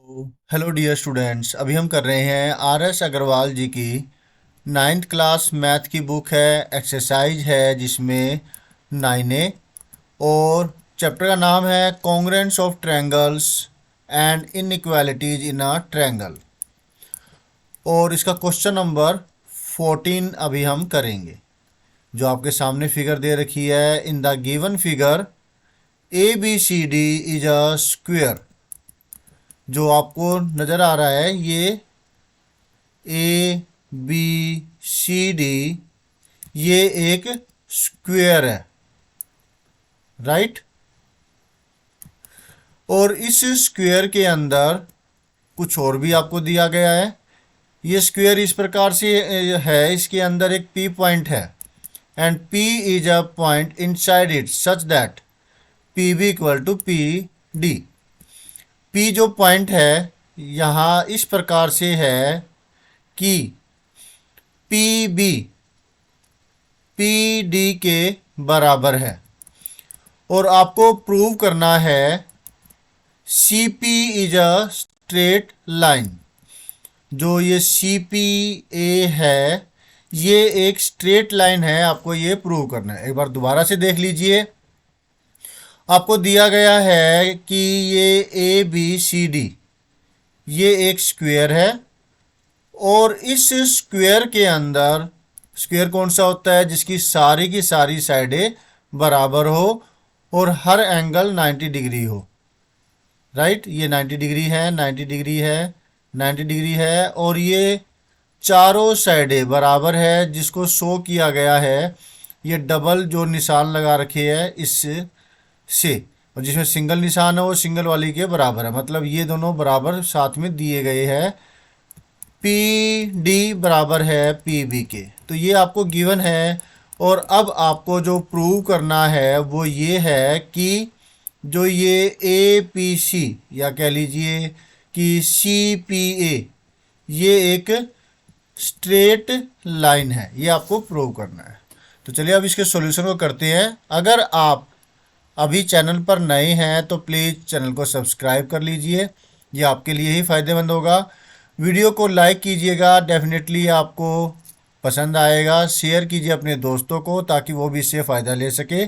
Hello dear students, अभी हम कर रहे हैं आर एस अग्रवाल जी की 9th क्लास मैथ की बुक है। एक्सरसाइज है जिसमें 9A और चैप्टर का नाम है congruence of triangles and inequalities in a triangle. और इसका क्वेश्चन नंबर 14 अभी हम करेंगे। जो आपके सामने फिगर दे रखी है, in the given figure A B C D is a square. जो आपको नज़र आ रहा है ये ए बी सी डी, ये एक स्क्वेयर है, राइट। और इस स्क्वेयर के अंदर कुछ और भी आपको दिया गया है। ये स्क्वेयर इस प्रकार से है, इसके अंदर एक पी पॉइंट है and P is a point inside it such that P B equal to P D. P जो पॉइंट है यहाँ इस प्रकार से है कि पी बी पी डी के बराबर है। और आपको प्रूव करना है C P is a straight line. जो ये सी पी ए है ये एक स्ट्रेट लाइन है, आपको ये प्रूव करना है। एक बार दोबारा से देख लीजिए। आपको दिया गया है कि ये ए बी सी डी ये एक स्क्वायर है और इस स्क्वायर के अंदर स्क्वायर कौन सा होता है, जिसकी सारी की सारी साइडें बराबर हो और हर एंगल 90 डिग्री हो, राइट। ये 90 डिग्री है, 90 डिग्री है, 90 डिग्री है और ये चारों साइडें बराबर है, जिसको शो किया गया है ये डबल जो निशान लगा रखे है इससे से। और जिसमें सिंगल निशान है वो सिंगल वाली के बराबर है, मतलब ये दोनों बराबर साथ में दिए गए हैं। पी डी बराबर है पी बी के, तो ये आपको गिवन है। और अब आपको जो प्रूव करना है वो ये है कि जो ये ए पी सी या कह लीजिए कि सी पी ए ये एक स्ट्रेट लाइन है, ये आपको प्रूव करना है। तो चलिए अब इसके सॉल्यूशन को करते हैं। अगर आप अभी चैनल पर नए हैं तो प्लीज़ चैनल को सब्सक्राइब कर लीजिए, ये आपके लिए ही फ़ायदेमंद होगा। वीडियो को लाइक कीजिएगा, डेफिनेटली आपको पसंद आएगा। शेयर कीजिए अपने दोस्तों को ताकि वो भी इससे फ़ायदा ले सके।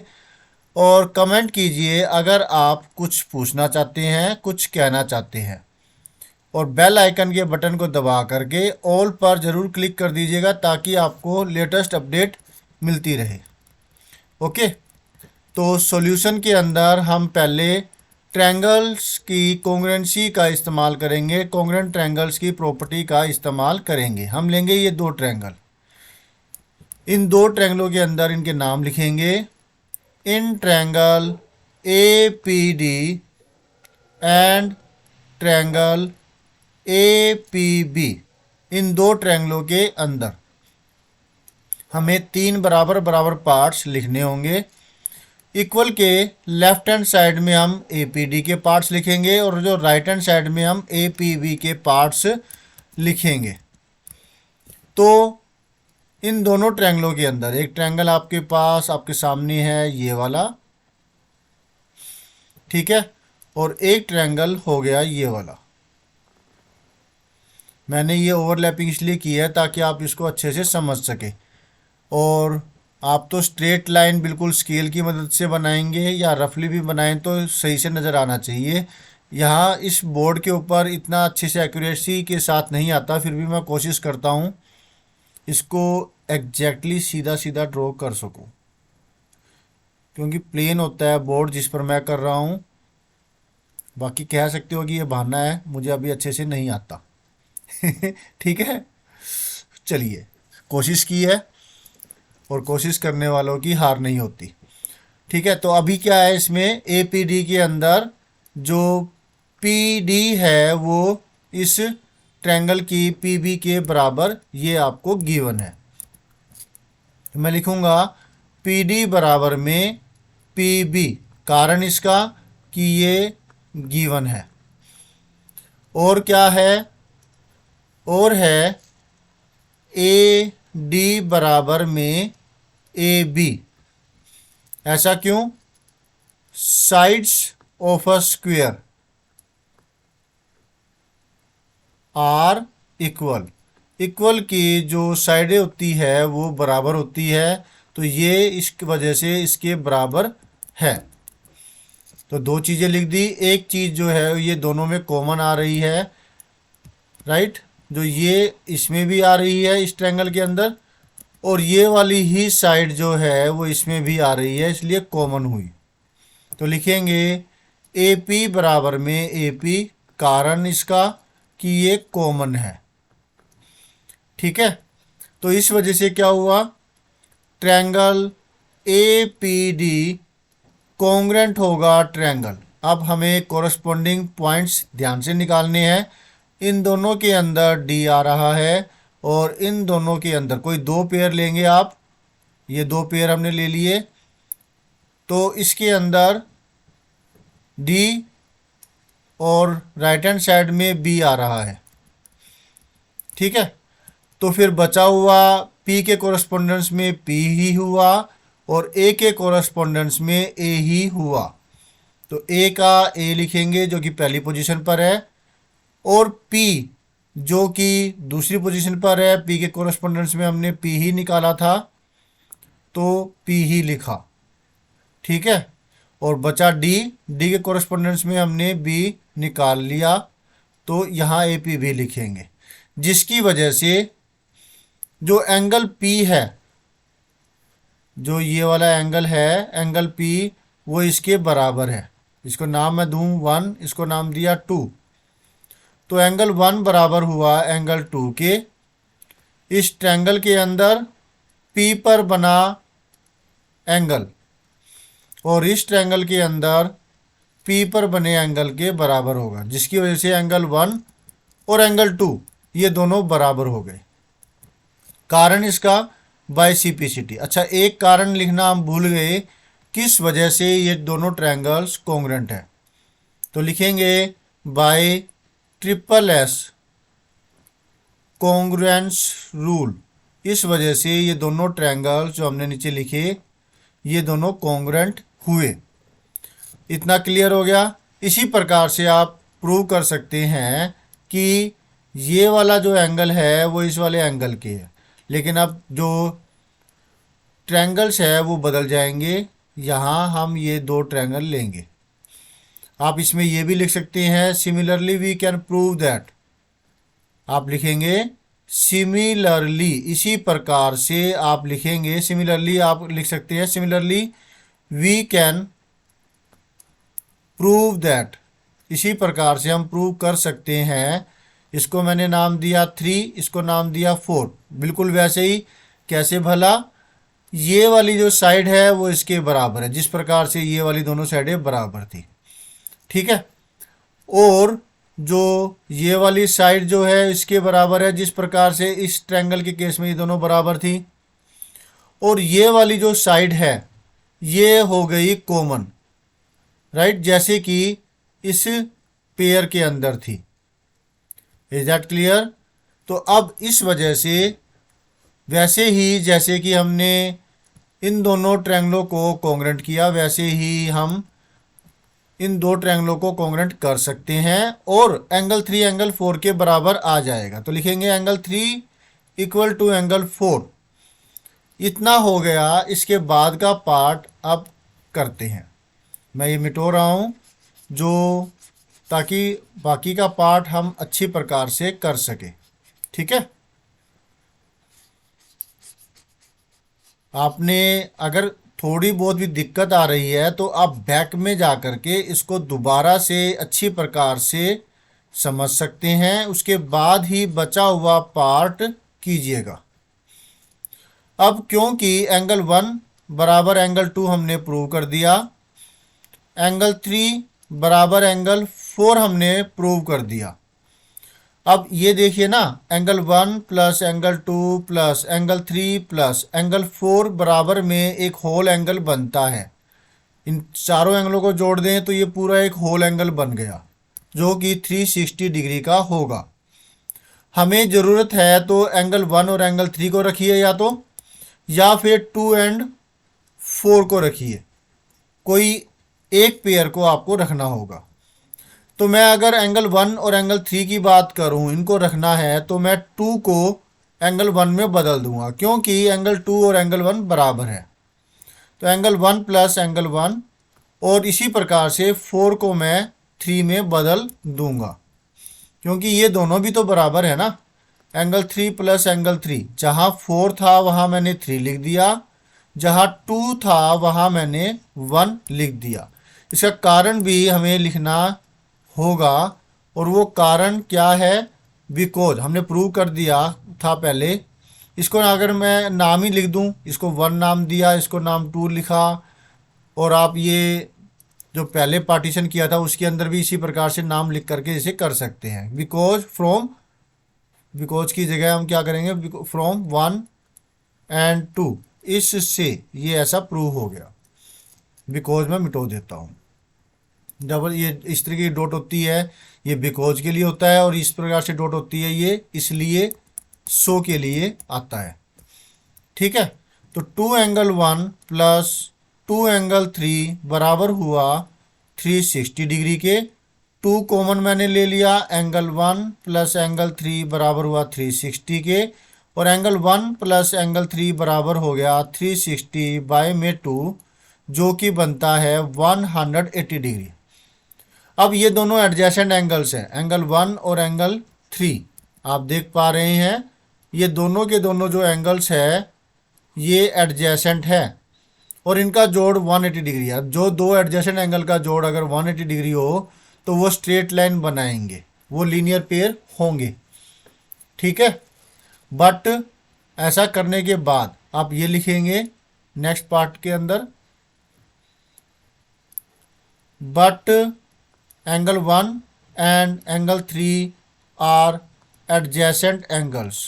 और कमेंट कीजिए अगर आप कुछ पूछना चाहते हैं, कुछ कहना चाहते हैं। और बेल आइकन के बटन को दबा करके ऑल पर ज़रूर क्लिक कर दीजिएगा ताकि आपको लेटेस्ट अपडेट मिलती रहे। ओके, तो सॉल्यूशन के अंदर हम पहले ट्रायंगल्स की कॉन्ग्रुएंसी का इस्तेमाल करेंगे, कॉन्ग्रुएंट ट्रायंगल्स की प्रॉपर्टी का इस्तेमाल करेंगे। हम लेंगे ये दो ट्रायंगल, इन दो ट्रायंगलों के अंदर इनके नाम लिखेंगे। इन triangle A P D and triangle A P B, इन दो ट्रायंगलों के अंदर हमें तीन बराबर बराबर पार्ट्स लिखने होंगे। इक्वल के लेफ्ट हैंड साइड में हम ए पी डी के पार्ट्स लिखेंगे और जो राइट हैंड साइड में हम ए पी बी के पार्ट्स लिखेंगे। तो इन दोनों ट्रायंगलों के अंदर एक ट्रायंगल आपके पास आपके सामने है ये वाला, ठीक है, और एक ट्रायंगल हो गया ये वाला। मैंने ये ओवरलैपिंग इसलिए की है ताकि आप इसको अच्छे से समझ सके। और आप तो स्ट्रेट लाइन बिल्कुल स्केल की मदद से बनाएंगे या रफली भी बनाएं तो सही से नज़र आना चाहिए। यहाँ इस बोर्ड के ऊपर इतना अच्छे से एक्यूरेसी के साथ नहीं आता, फिर भी मैं कोशिश करता हूँ इसको एग्जैक्टली सीधा सीधा ड्रॉ कर सकूँ, क्योंकि प्लेन होता है बोर्ड जिस पर मैं कर रहा हूँ। बाकी कह सकते हो कि ये बहाना है, मुझे अभी अच्छे से नहीं आता। ठीक है, चलिए, कोशिश की है और कोशिश करने वालों की हार नहीं होती। ठीक है, तो अभी क्या है इसमें ए पी डी के अंदर जो पी डी है वो इस ट्रायंगल की पी बी के बराबर ये आपको गिवन है। तो मैं लिखूंगा पी डी बराबर में पी बी, कारण इसका कि ये गिवन है। और क्या है, और है ए डी बराबर में ए बी। ऐसा क्यों? Sides of a square, are equal, equal की जो साइडें होती है वो बराबर होती है, तो ये इस वजह से इसके बराबर है। तो दो चीज़ें लिख दी, एक चीज़ जो है ये दोनों में कॉमन आ रही है, राइट, जो ये इसमें भी आ रही है इस ट्रायंगल के अंदर, और ये वाली ही साइड जो है वो इसमें भी आ रही है, इसलिए कॉमन हुई। तो लिखेंगे ए पी बराबर में ए पी, कारण इसका कि ये कॉमन है। ठीक है, तो इस वजह से क्या हुआ, triangle A P D congruent होगा ट्रायंगल। अब हमें कोरस्पॉन्डिंग पॉइंट्स ध्यान से निकालने हैं। इन दोनों के अंदर डी आ रहा है और इन दोनों के अंदर कोई दो पेयर लेंगे आप, ये दो पेयर हमने ले लिए, तो इसके अंदर डी और राइट हैंड साइड में बी आ रहा है। ठीक है, तो फिर बचा हुआ पी के कोरस्पोंडेंस में पी ही हुआ और ए के कोरस्पोंडेंस में ए ही हुआ। तो ए का ए लिखेंगे जो कि पहली पोजीशन पर है, और पी जो कि दूसरी पोजीशन पर है, पी के कोरस्पोंडेंस में हमने पी ही निकाला था तो पी ही लिखा। ठीक है, और बचा डी, डी के कोरस्पोंडेंस में हमने बी निकाल लिया, तो यहाँ ए पी भी लिखेंगे, जिसकी वजह से जो एंगल पी है, जो ये वाला एंगल है, एंगल पी, वो इसके बराबर है। इसको नाम मैं दूं 1, इसको नाम दिया 2, तो एंगल 1 बराबर हुआ एंगल 2 के। इस ट्रायंगल के अंदर पी पर बना एंगल और इस ट्रायंगल के अंदर पी पर बने एंगल के बराबर होगा, जिसकी वजह से एंगल 1 और एंगल 2 ये दोनों बराबर हो गए। कारण इसका बाइसिपिसिटी। अच्छा, एक कारण लिखना हम भूल गए, किस वजह से ये दोनों ट्रायंगल्स कॉन्ग्रेंट है, तो लिखेंगे bye triple S congruence rule. इस वजह से ये दोनों ट्रायंगल्स जो हमने नीचे लिखे ये दोनों कॉन्ग्रेंट हुए। इतना क्लियर हो गया। इसी प्रकार से आप प्रूव कर सकते हैं कि ये वाला जो एंगल है वो इस वाले एंगल के है, लेकिन अब जो ट्रायंगल्स है वो बदल जाएंगे। यहाँ हम ये दो ट्रायंगल लेंगे। आप इसमें ये भी लिख सकते हैं similarly we can prove that, आप लिखेंगे सिमिलरली, इसी प्रकार से आप लिखेंगे सिमिलरली, आप लिख सकते हैं similarly we can prove that, इसी प्रकार से हम प्रूव कर सकते हैं। इसको मैंने नाम दिया 3, इसको नाम दिया 4, बिल्कुल वैसे ही। कैसे भला, ये वाली जो साइड है वो इसके बराबर है, जिस प्रकार से ये वाली दोनों साइडें बराबर थी। ठीक है, और जो ये वाली साइड जो है इसके बराबर है, जिस प्रकार से इस ट्रायंगल के केस में ये दोनों बराबर थी। और ये वाली जो साइड है ये हो गई कॉमन, राइट, जैसे कि इस पेयर के अंदर थी। Is that clear? तो अब इस वजह से वैसे ही जैसे कि हमने इन दोनों ट्रायंगलों को कॉन्ग्रेंट किया, वैसे ही हम इन दो ट्रायंगलों को कॉन्ग्रेंट कर सकते हैं और एंगल 3 एंगल 4 के बराबर आ जाएगा। तो लिखेंगे एंगल 3 इक्वल टू एंगल 4। इतना हो गया। इसके बाद का पार्ट अब करते हैं। मैं ये मिटो रहा हूँ जो, ताकि बाकी का पार्ट हम अच्छी प्रकार से कर सके। ठीक है, आपने अगर थोड़ी बहुत भी दिक्कत आ रही है तो आप बैक में जा कर के इसको दोबारा से अच्छी प्रकार से समझ सकते हैं, उसके बाद ही बचा हुआ पार्ट कीजिएगा। अब क्योंकि एंगल 1 बराबर एंगल 2 हमने प्रूव कर दिया, एंगल 3 बराबर एंगल 4 हमने प्रूव कर दिया। अब ये देखिए ना, angle 1 plus angle 2 plus angle 3 plus angle 4 बराबर में एक होल एंगल बनता है। इन चारों एंगलों को जोड़ दें तो ये पूरा एक होल एंगल बन गया जो कि 360 डिग्री का होगा। हमें ज़रूरत है तो एंगल 1 और एंगल 3 को रखिए या फिर 2 एंड 4 को रखिए, कोई एक पेयर को आपको रखना होगा। तो मैं अगर एंगल 1 और एंगल 3 की बात करूं, इनको रखना है, तो मैं 2 को एंगल 1 में बदल दूंगा, क्योंकि एंगल 2 और एंगल 1 बराबर है। तो एंगल 1 प्लस एंगल 1, और इसी प्रकार से 4 को मैं 3 में बदल दूंगा, क्योंकि ये दोनों भी तो बराबर है ना। एंगल 3 प्लस एंगल 3, जहाँ 4 था वहाँ मैंने 3 लिख दिया, जहाँ 2 था वहाँ मैंने 1 लिख दिया। इसका कारण भी हमें लिखना होगा, और वो कारण क्या है, बिकॉज हमने प्रूव कर दिया था पहले। इसको अगर मैं नाम ही लिख दूं, इसको 1 नाम दिया, इसको नाम 2 लिखा, और आप ये जो पहले पार्टीशन किया था उसके अंदर भी इसी प्रकार से नाम लिख करके इसे कर सकते हैं। बिकॉज फ्रॉम, बिकॉज की जगह हम क्या करेंगे, फ्रॉम 1 एंड 2, इससे ये ऐसा प्रूव हो गया। बिकॉज मैं मिटो देता हूँ, डबल ये इस तरह की डॉट होती है, ये बिकॉज के लिए होता है, और इस प्रकार से डॉट होती है ये इसलिए, सो के लिए आता है। ठीक है, तो 2 एंगल 1 प्लस 2 एंगल 3 बराबर हुआ 360 डिग्री के। 2 कॉमन मैंने ले लिया, एंगल 1 प्लस एंगल 3 बराबर हुआ 360 के, और एंगल 1 प्लस एंगल 3 बराबर हो गया 360 बाय में 2, जो कि बनता है 180 डिग्री। अब ये दोनों एडजेसेंट एंगल्स हैं, एंगल 1 और एंगल 3, आप देख पा रहे हैं ये दोनों के दोनों जो एंगल्स है ये एडजेसेंट है, और इनका जोड़ 180 डिग्री है। अब जो दो एडजेसेंट एंगल का जोड़ अगर 180 डिग्री हो तो वो स्ट्रेट लाइन बनाएंगे, वो लीनियर पेयर होंगे। ठीक है, बट ऐसा करने के बाद आप ये लिखेंगे नेक्स्ट पार्ट के अंदर, but angle 1 and angle 3 are adjacent angles,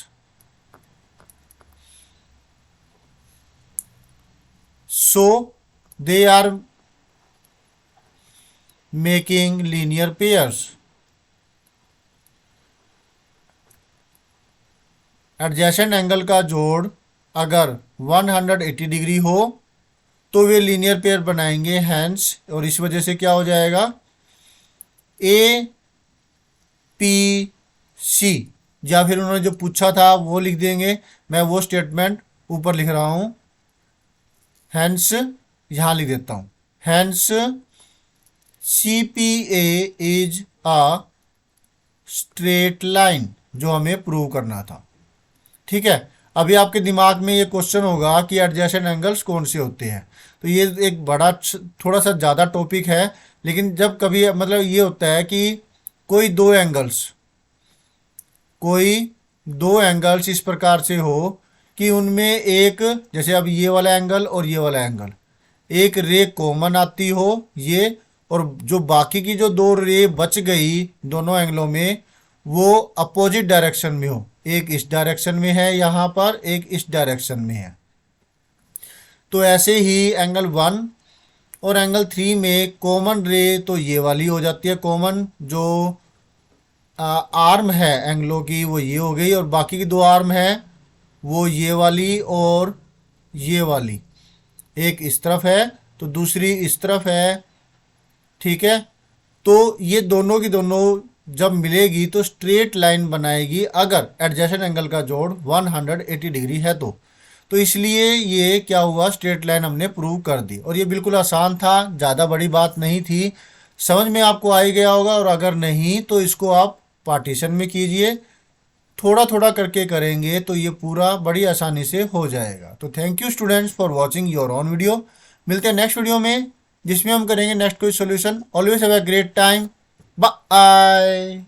so they are making linear pairs। Adjacent angle का जोड़ अगर 180 डिग्री हो तो वे लीनियर पेयर बनाएंगे, हैंस, और इस वजह से क्या हो जाएगा, ए पी सी, या फिर उन्होंने जो पूछा था वो लिख देंगे, मैं वो स्टेटमेंट ऊपर लिख रहा हूं, हैंस यहाँ लिख देता हूँ, hence C P A is a straight line, जो हमें प्रूव करना था। ठीक है, अभी आपके दिमाग में ये क्वेश्चन होगा कि एडजेसेंट एंगल्स कौन से होते हैं, तो ये एक बड़ा थोड़ा सा ज़्यादा टॉपिक है, लेकिन जब कभी मतलब ये होता है कि कोई दो एंगल्स इस प्रकार से हो कि उनमें एक, जैसे अब ये वाला एंगल और ये वाला एंगल, एक रे कॉमन आती हो ये, और जो बाकी की जो दो रे बच गई दोनों एंगलों में वो अपोजिट डायरेक्शन में हो, एक इस डायरेक्शन में है यहाँ पर, एक इस डायरेक्शन में है। तो ऐसे ही एंगल 1 और एंगल 3 में कॉमन रे तो ये वाली हो जाती है, कॉमन जो आर्म है एंगलों की वो ये हो गई, और बाकी की दो आर्म है वो ये वाली और ये वाली, एक इस तरफ है तो दूसरी इस तरफ है। ठीक है, तो ये दोनों की दोनों जब मिलेगी तो स्ट्रेट लाइन बनाएगी अगर एडजेसेंट एंगल का जोड़ 180 डिग्री है तो इसलिए ये क्या हुआ, स्ट्रेट लाइन हमने प्रूव कर दी, और ये बिल्कुल आसान था, ज़्यादा बड़ी बात नहीं थी, समझ में आपको आ ही गया होगा। और अगर नहीं तो इसको आप पार्टीशन में कीजिए, थोड़ा थोड़ा करके करेंगे तो ये पूरा बड़ी आसानी से हो जाएगा। तो thank you students for watching your on video. मिलते हैं नेक्स्ट वीडियो में जिसमें हम करेंगे नेक्स्ट कोई solution. Always have a great time, bye.